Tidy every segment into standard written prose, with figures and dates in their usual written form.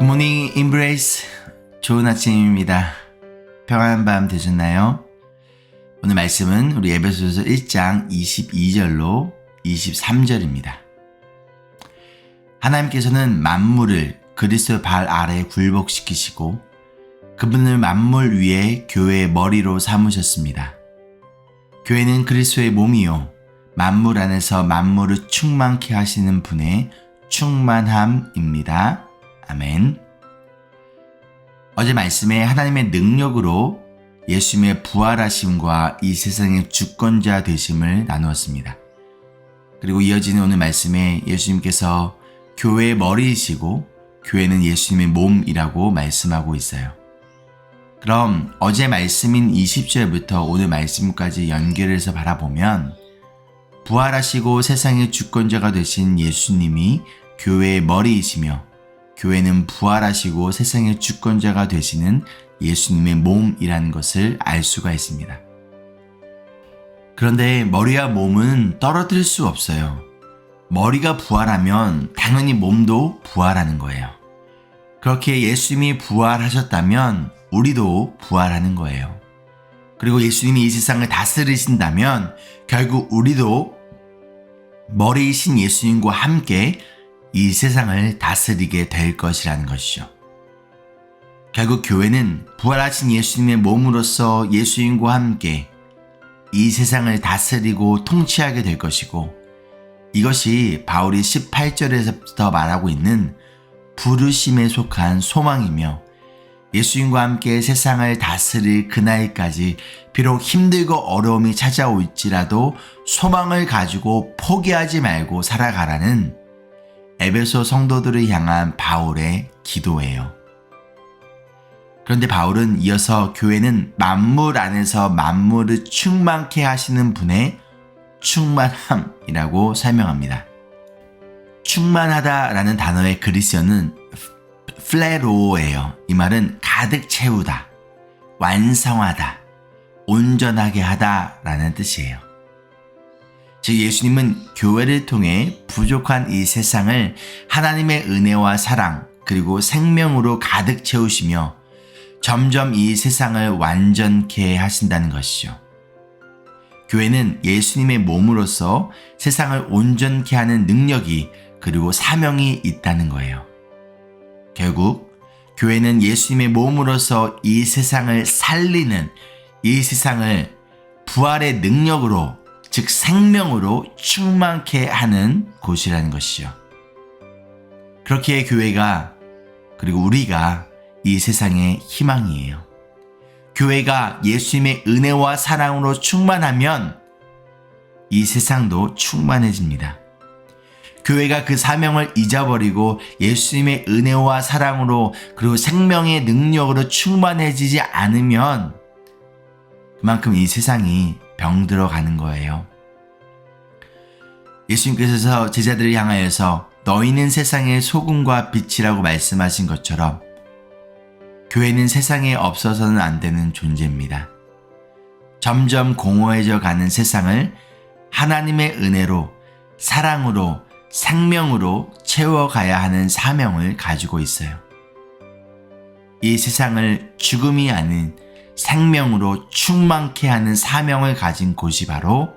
굿모닝 임브레이스 좋은 아침입니다. 평안한 밤 되셨나요? 오늘 말씀은 우리 에베소서 1장 22절로 23절입니다. 하나님께서는 만물을 그리스도의 발 아래에 굴복시키시고 그분을 만물 위에 교회의 머리로 삼으셨습니다. 교회는 그리스도의 몸이요 만물 안에서 만물을 충만케 하시는 분의 충만함입니다. 아멘. 어제 말씀에 하나님의 능력으로 예수님의 부활하심과 이 세상의 주권자 되심을 나누었습니다. 그리고 이어지는 오늘 말씀에 예수님께서 교회의 머리이시고 교회는 예수님의 몸이라고 말씀하고 있어요. 그럼 어제 말씀인 20절부터 오늘 말씀까지 연결해서 바라보면 부활하시고 세상의 주권자가 되신 예수님이 교회의 머리이시며 교회는 부활하시고 세상의 주권자가 되시는 예수님의 몸이라는 것을 알 수가 있습니다. 그런데 머리와 몸은 떨어뜨릴 수 없어요. 머리가 부활하면 당연히 몸도 부활하는 거예요. 그렇게 예수님이 부활하셨다면 우리도 부활하는 거예요. 그리고 예수님이 이 세상을 다스리신다면 결국 우리도 머리이신 예수님과 함께 이 세상을 다스리게 될 것이라는 것이죠. 결국 교회는 부활하신 예수님의 몸으로서 예수님과 함께 이 세상을 다스리고 통치하게 될 것이고 이것이 바울이 18절에서부터 말하고 있는 부르심에 속한 소망이며 예수님과 함께 세상을 다스릴 그날까지 비록 힘들고 어려움이 찾아올지라도 소망을 가지고 포기하지 말고 살아가라는 에베소 성도들을 향한 바울의 기도예요. 그런데 바울은 이어서 교회는 만물 안에서 만물을 충만케 하시는 분의 충만함이라고 설명합니다. 충만하다라는 단어의 그리스어는 플레로예요. 이 말은 가득 채우다, 완성하다, 온전하게 하다라는 뜻이에요. 즉 예수님은 교회를 통해 부족한 이 세상을 하나님의 은혜와 사랑 그리고 생명으로 가득 채우시며 점점 이 세상을 완전케 하신다는 것이죠. 교회는 예수님의 몸으로서 세상을 온전케 하는 능력이 그리고 사명이 있다는 거예요. 결국 교회는 예수님의 몸으로서 이 세상을 살리는 이 세상을 부활의 능력으로 즉 생명으로 충만케 하는 곳이라는 것이죠. 그렇기에 교회가 그리고 우리가 이 세상의 희망이에요. 교회가 예수님의 은혜와 사랑으로 충만하면 이 세상도 충만해집니다. 교회가 그 사명을 잊어버리고 예수님의 은혜와 사랑으로 그리고 생명의 능력으로 충만해지지 않으면 그만큼 이 세상이 병들어 가는 거예요. 예수님께서 제자들을 향하여서 너희는 세상의 소금과 빛이라고 말씀하신 것처럼 교회는 세상에 없어서는 안 되는 존재입니다. 점점 공허해져 가는 세상을 하나님의 은혜로 사랑으로 생명으로 채워가야 하는 사명을 가지고 있어요. 이 세상을 죽음이 아닌 생명으로 충만케 하는 사명을 가진 곳이 바로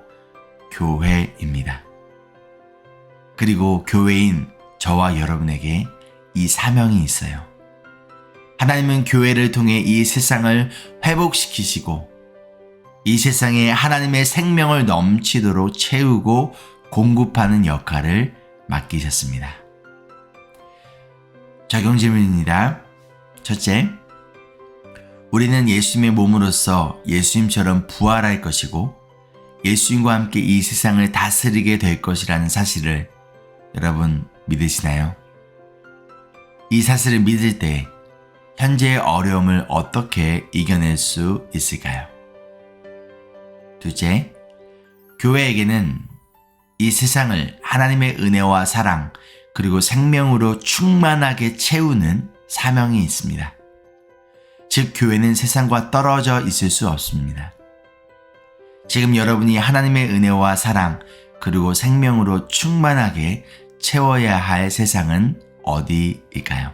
교회입니다. 그리고 교회인 저와 여러분에게 이 사명이 있어요. 하나님은 교회를 통해 이 세상을 회복시키시고 이 세상에 하나님의 생명을 넘치도록 채우고 공급하는 역할을 맡기셨습니다. 적용 질문입니다. 첫째, 우리는 예수님의 몸으로서 예수님처럼 부활할 것이고 예수님과 함께 이 세상을 다스리게 될 것이라는 사실을 여러분 믿으시나요? 이 사실을 믿을 때 현재의 어려움을 어떻게 이겨낼 수 있을까요? 둘째, 교회에게는 이 세상을 하나님의 은혜와 사랑 그리고 생명으로 충만하게 채우는 사명이 있습니다. 즉 교회는 세상과 떨어져 있을 수 없습니다. 지금 여러분이 하나님의 은혜와 사랑 그리고 생명으로 충만하게 채워야 할 세상은 어디일까요?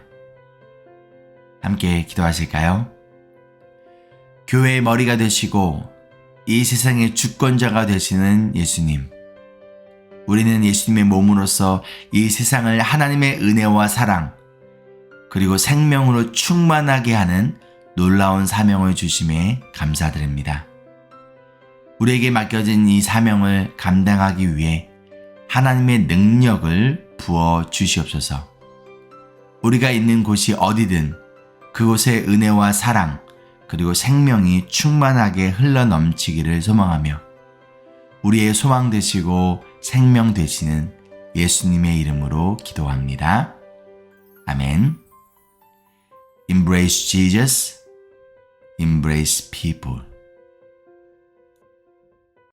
함께 기도하실까요? 교회의 머리가 되시고 이 세상의 주권자가 되시는 예수님. 우리는 예수님의 몸으로서 이 세상을 하나님의 은혜와 사랑, 그리고 생명으로 충만하게 하는 놀라운 사명을 주심에 감사드립니다. 우리에게 맡겨진 이 사명을 감당하기 위해 하나님의 능력을 부어 주시옵소서. 우리가 있는 곳이 어디든 그곳에 은혜와 사랑, 그리고 생명이 충만하게 흘러넘치기를 소망하며 우리의 소망 되시고 생명 되시는 예수님의 이름으로 기도합니다. 아멘. Embrace Jesus, embrace people.